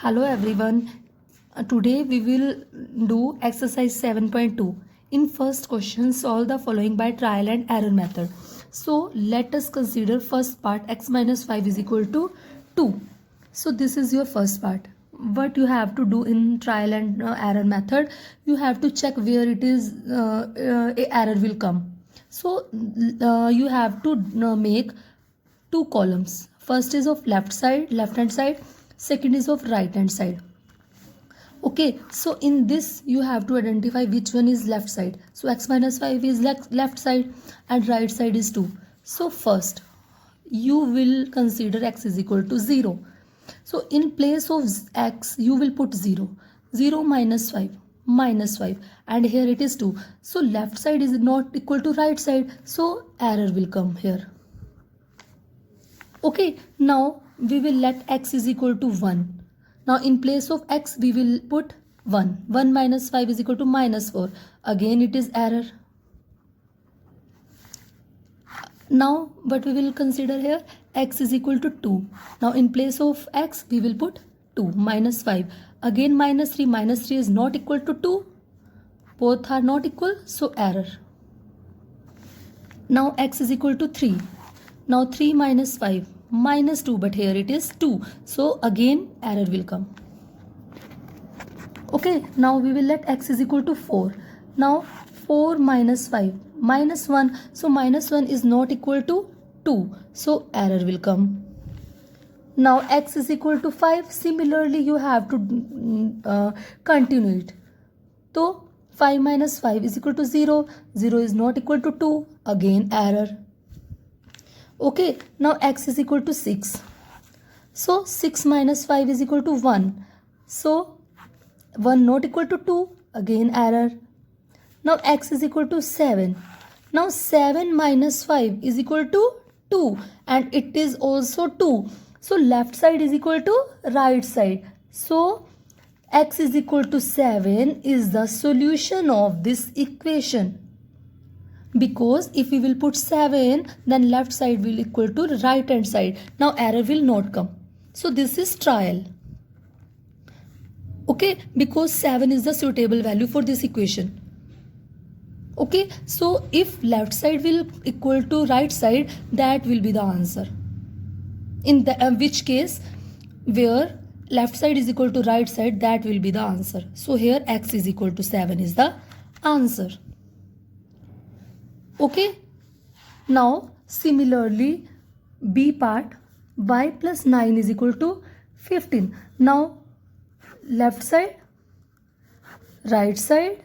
Hello everyone. Today we will do exercise 7.2. In first question, solve the following by trial and error method. So let us consider first part, x minus 5 is equal to 2. So this is your first part. What you have to do in trial and error method, you have to check where it is a error will come. So you have to make two columns. First is of left hand side, second is of right hand side. Okay, so in this you have to identify which one is left side. So x minus 5 is left side and right side is 2. So first you will consider x is equal to 0. So in place of x you will put 0. 0 minus 5 minus 5 and here it is 2. So left side is not equal to right side, so error will come here. Okay, now we will let x is equal to 1. Now in place of x we will put 1. 1 minus 5 is equal to minus 4. Again it is error. Now what we will consider here, x is equal to 2. Now in place of x we will put 2 minus 5. Again minus 3. Minus 3 is not equal to 2. Both are not equal, so error. Now x is equal to 3. Now 3 minus 5 minus 2, but here it is 2. So again error will come. Okay, now we will let x is equal to 4. Now 4 minus 5 minus 1. So minus 1 is not equal to 2. So error will come. Now x is equal to 5. Similarly you have to continue it. So 5 minus 5 is equal to 0. 0 is not equal to 2. Again error. Okay, now x is equal to 6. So 6 minus 5 is equal to 1. So 1 not equal to 2. Again error. Now x is equal to 7. Now 7 minus 5 is equal to 2 and it is also 2. So left side is equal to right side. So x is equal to 7 is the solution of this equation. Because if we will put 7, then left side will equal to right hand side. Now error will not come. So this is trial. Okay, because 7 is the suitable value for this equation. Okay, so if left side will equal to right side, that will be the answer. In the which case, where left side is equal to right side, that will be the answer. So here x is equal to 7 is the answer. Okay, now similarly B part, y plus 9 is equal to 15. Now left side, right side.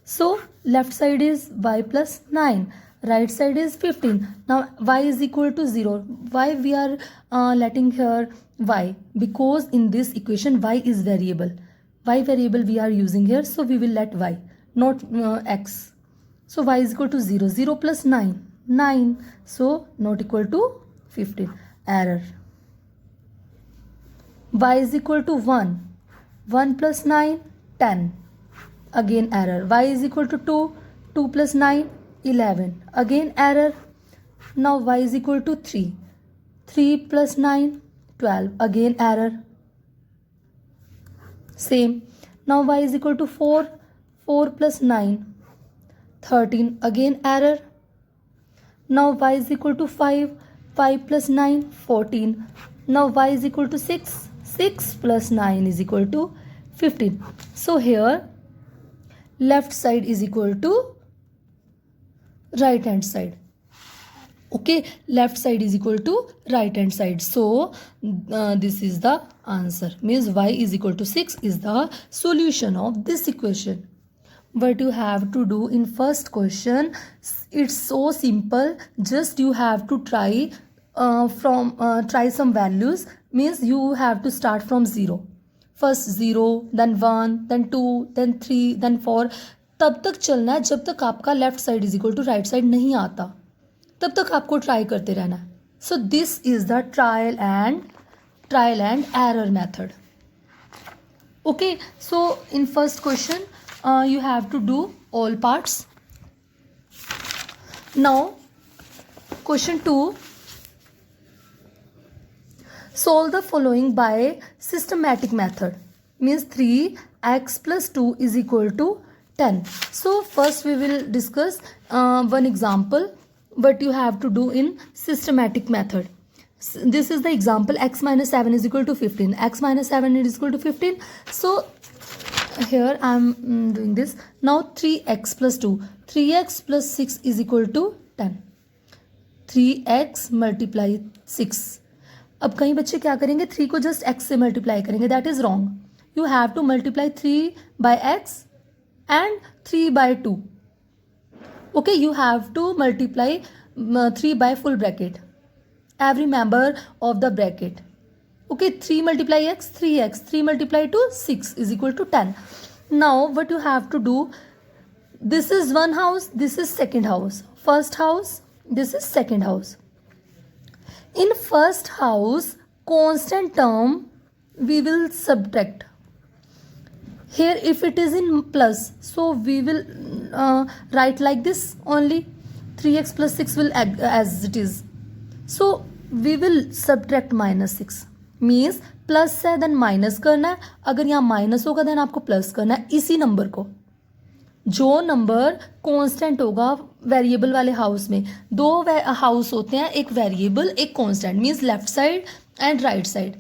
So left side is y plus 9, right side is 15. Now y is equal to 0. Why we are letting here y? Because in this equation y is variable. Y variable we are using here, so we will let y, not x. So y is equal to 0. 0 plus 9. 9. So not equal to 15. Error. Y is equal to 1. 1 plus 9. 10. Again error. Y is equal to 2. 2 plus 9. 11. Again error. Now y is equal to 3. 3 plus 9. 12. Again error. Same. Now y is equal to 4. 4 plus 9. 13. Again error. Now y is equal to 5. 5 plus 9. 14. Now y is equal to 6. 6 plus 9 is equal to 15. So here left side is equal to right hand side. Okay, left side is equal to right hand side. So this is the answer. Means y is equal to 6 is the solution of this equation. What you have to do in first question, it's so simple. Just you have to try try some values. Means you have to start from 0. First 0, then 1, then 2, then 3, then 4. तब तक चलना है जब तक आपका left side is equal to right side नहीं आता. तब तक आपको ट्राई करते रहना है. So this is the trial and error method. Okay, so in first question you have to do all parts. Now question 2, Solve the following by systematic method. Means 3x plus 2 is equal to 10. So first we will discuss one example what you have to do in systematic method. This is the example, x minus 7 is equal to 15. X minus 7 is equal to 15. So here I am doing this. Now 3x plus 2. 3x plus 6 is equal to 10. 3x multiply 6. अब कई बच्चे क्या करेंगे, 3 को just x से multiply करेंगे. That is wrong. You have to multiply 3 by x and 3 by 2. Okay, you have to multiply 3 by full bracket, every member of the bracket. Okay, 3 multiply x, 3x, 3 multiply 2, 6 is equal to 10. Now what you have to do, this is one house, this is second house. First house, this is second house. In first house, constant term we will subtract. Here if it is in plus, so we will write like this only. 3x plus 6 will as it is. So we will subtract minus 6. Means plus है then minus करना है. अगर यहाँ minus होगा then आपको plus करना है. इसी नंबर को, जो नंबर कांस्टेंट होगा वेरिएबल वाले हाउस में, दो हाउस होते हैं, एक वेरिएबल एक constant, means left side and right side.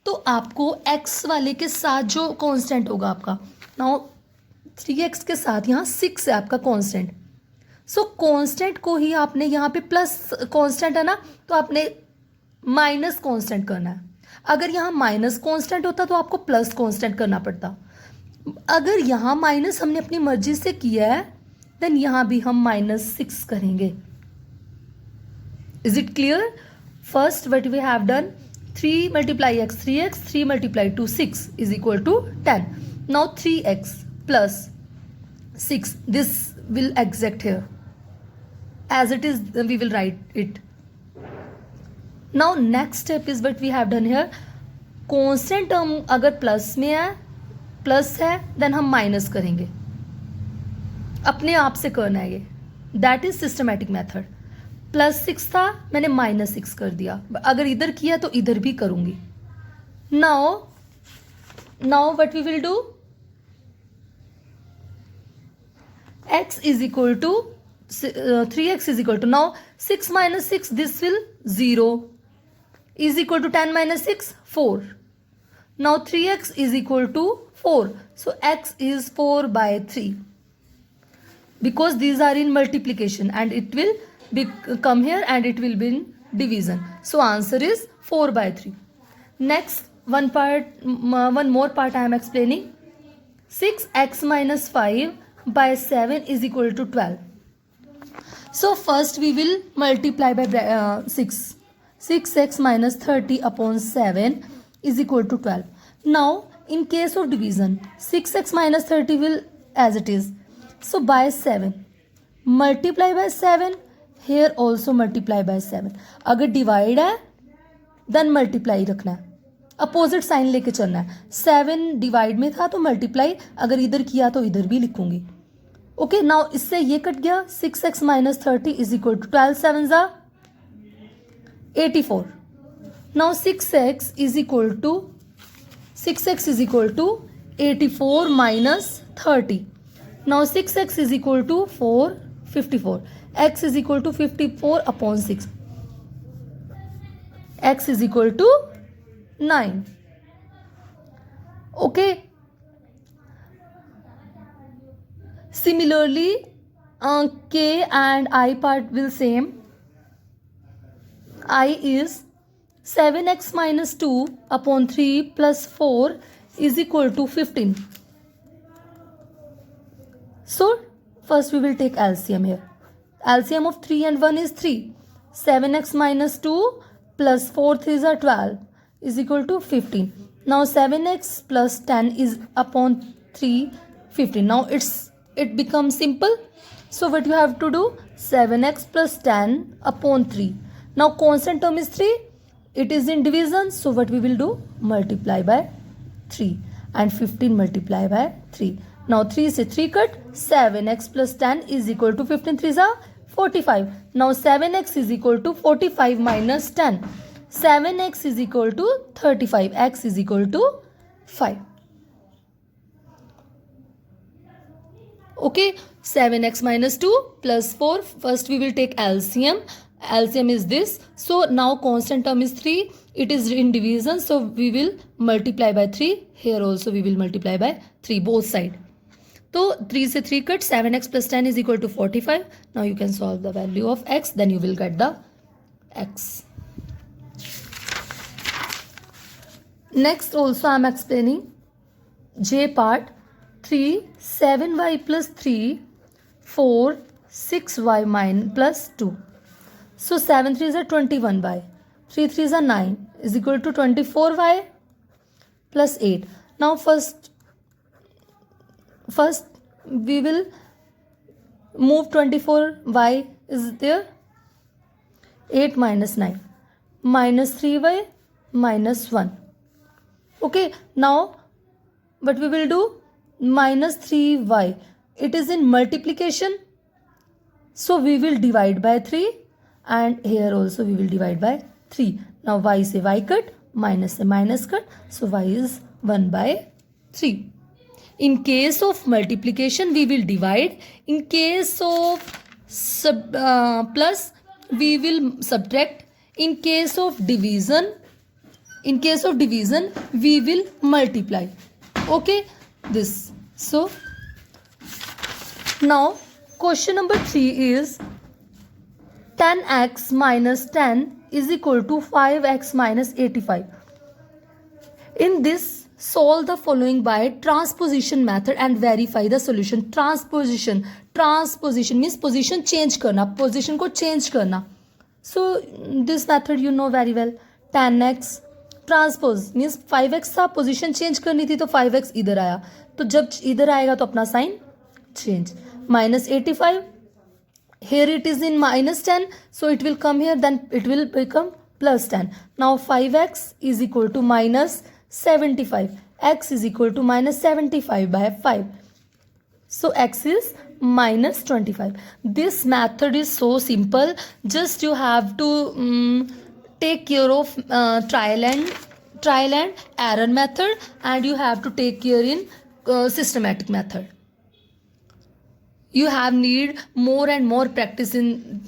तो आपको एक्स वाले के साथ जो कांस्टेंट होगा आपका, नाउ 3x के साथ यहाँ 6 है आपका कांस्टेंट. सो कांस्टेंट को ही आपने यहाँ पे प्लस कांस्टेंट है ना, तो आपने माइनस कांस्टेंट करना है. अगर यहाँ माइनस कांस्टेंट होता तो आपको प्लस कांस्टेंट करना पड़ता. अगर यहाँ माइनस हमने अपनी मर्जी से किया है देन यहाँ भी हम -6 करेंगे. Is it clear? First what we have done, 3 multiply x, 3x, 3 multiply 2, 6 is equal to 10. Now 3x plus 6, this will exact here. As it is, we will write it. Now next step is what we have done here. Constant term अगर plus में है, plus है, then हम minus करेंगे. अपने आप से करना है ये. That is systematic method. +6 था, मैंने -6 कर दिया. अगर इधर किया तो इधर भी करूंगी. Now what we will do, x is equal to 3x is equal to, now 6 minus 6, this will 0, is equal to 10 minus 6, 4. Now 3x is equal to 4. So x is 4 by 3. Because these are in multiplication and it will come here and it will be in division. So answer is 4 by 3. Next, one more part I am explaining. 6x minus 5 by 7 is equal to 12. So first we will multiply by 6. 6x minus 30 upon 7 is equal to 12. Now in case of division, 6x minus 30 will as it is. So by 7, multiply by 7, here also multiply by 7. अगर divide है then multiply रखना है, opposite sign लेके चलना है. 7 divide में था तो मल्टीप्लाई अगर इधर किया तो इधर भी लिखूंगी. ओके, नाउ इससे ये कट गया. 6x minus 30 is equal to 12 7s are 84. Now 6x is equal to 84 minus 30. Now 6x is equal to 54. X is equal to 54 upon 6. X is equal to 9. Okay. Similarly, K and I part will same. I is 7x minus 2 upon 3 plus 4 is equal to 15. So first we will take LCM here. LCM of 3 and 1 is 3. 7x minus 2 plus 4 3s are 12 is equal to 15. Now 7x plus 10 is upon 3 15. Now it becomes simple. So what you have to do, 7x plus 10 upon 3. Now constant term is 3. It is in division. So what we will do, multiply by 3 and 15 multiply by 3. Now 3 से 3 cut, 7x plus 10 is equal to 15 3s are 45. Now 7x is equal to 45 minus 10. 7x is equal to 35. X is equal to 5. Okay, 7x minus 2 plus 4. First we will take LCM. LCM is this. So now constant term is 3. It is in division. So we will multiply by 3. Here also we will multiply by 3. Both side. So 3 से 3 cut. 7x plus 10 is equal to 45. Now you can solve the value of x. Then you will get the x. Next also I am explaining J part. 3, 7y plus 3, 4, 6y plus 2. So 7 3 is a 21y. 3 3 is a 9 is equal to 24y plus 8. Now first we will move 24y is there. 8 minus 9 minus 3y minus 1. Okay, now what we will do? Minus 3y. It is in multiplication. So we will divide by 3. And here also we will divide by 3. Now y से y cut. Minus से minus cut. So y is 1 by 3. In case of multiplication we will divide. In case of plus we will subtract. In case of division we will multiply. Okay, this. So now question number 3 is 10x minus 10 is equal to 5x minus 85. In this, solve the following by transposition method and verify the solution. Transposition means position change करना, position को change करना. So this method you know very well. 10x transpose means 5x था, position change करनी थी तो 5x इधर आया, तो जब इधर आएगा तो अपना sign change. Minus 85 here it is in minus 10, so it will come here, then it will become plus 10. Now 5x is equal to minus 75. X is equal to minus 75 by 5. So x is minus 25. This method is so simple. Just you have to take care of trial and error method, and you have to take care in systematic method. You have need more and more practice in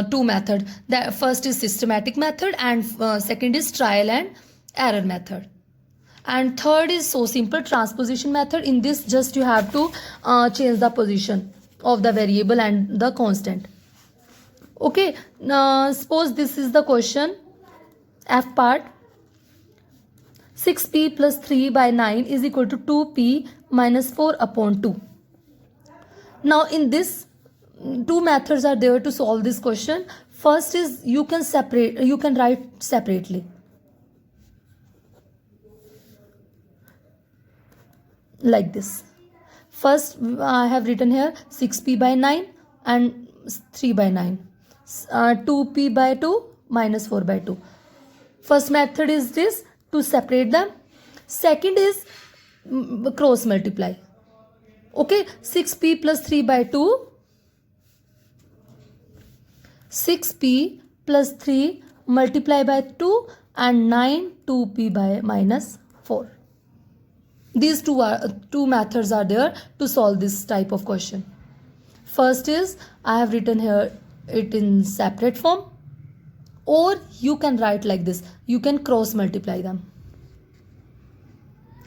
two methods. The first is systematic method, and second is trial and error method. And third is so simple, transposition method. In this, just you have to change the position of the variable and the constant. Okay, suppose this is the question. F part. 6p plus 3 by 9 is equal to 2p minus 4 upon 2. Now in this, two methods are there to solve this question. First is you can write separately. Like this. First I have written here 6p by 9 and 3 by 9. 2p by 2 minus 4 by 2. First method is this, to separate them. Second is cross multiply. Okay, 6p plus 3 by 2. 6p plus 3 multiply by 2 and 9 2p by minus 4. These two methods are there to solve this type of question. First is I have written here it in separate form, or you can write like this. You can cross multiply them.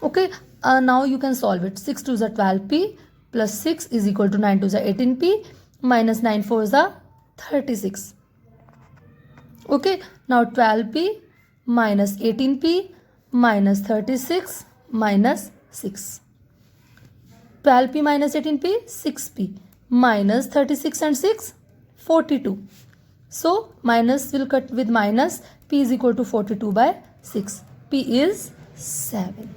Okay, now you can solve it. 6 2 is 12p plus 6 is equal to 9 2 is 18p minus 9 4 is 36. Okay, now 12p minus 18p minus 36 minus 6. 12p minus 18p 6p minus 36 and 6 42. So minus will cut with minus, p is equal to 42 by 6. P is 7.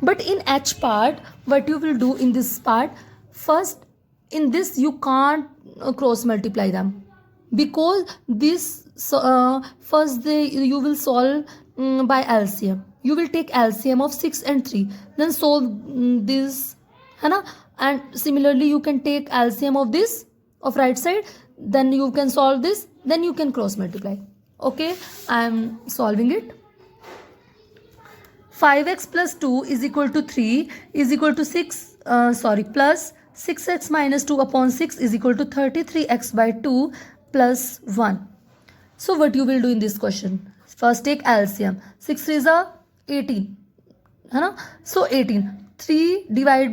But in H part, what you will do in this part, first in this you can't cross multiply them, because this first you will solve by LCM. You will take LCM of 6 and 3, then solve this, है ना? And similarly you can take LCM of this of right side, then you can solve this then you can cross multiply. Okay, I am solving it. 5x plus 2 is equal to 3 is equal to 6 plus 6x minus 2 upon 6 is equal to 33x by 2 plus 1. So what you will do in this question? First take LCM. 6 3s are 18. है ना? So 18. 18 divided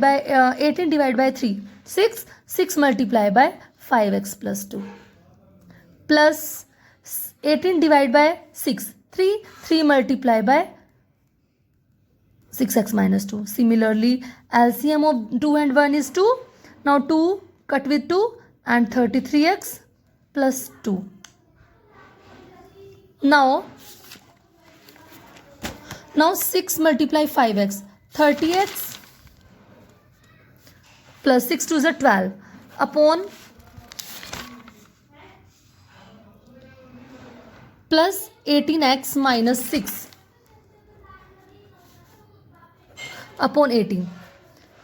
by 3. 6 multiplied by 5x plus 2. Plus 18 divided by 6. 3 multiplied by 6x minus 2. Similarly, LCM of 2 and 1 is 2. Now 2 cut with 2 and 33x plus 2. Now 6 multiply 5x. 30x plus 6 2 is 12 upon plus 18x minus 6 upon 18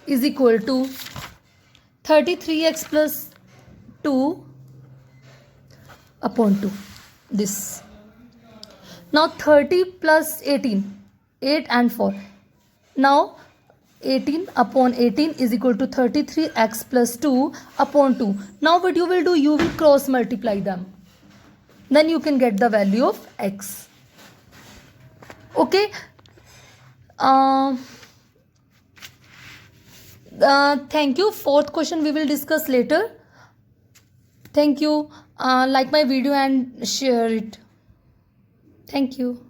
is equal to 33x plus 2 upon 2. This. Now 30 plus 18. 8 and 4. Now 18 upon 18 is equal to 33x plus 2 upon 2. Now what you will do? You will cross multiply them. Then you can get the value of x. Okay. Thank you. Fourth question we will discuss later. Thank you. Like my video and share it. Thank you.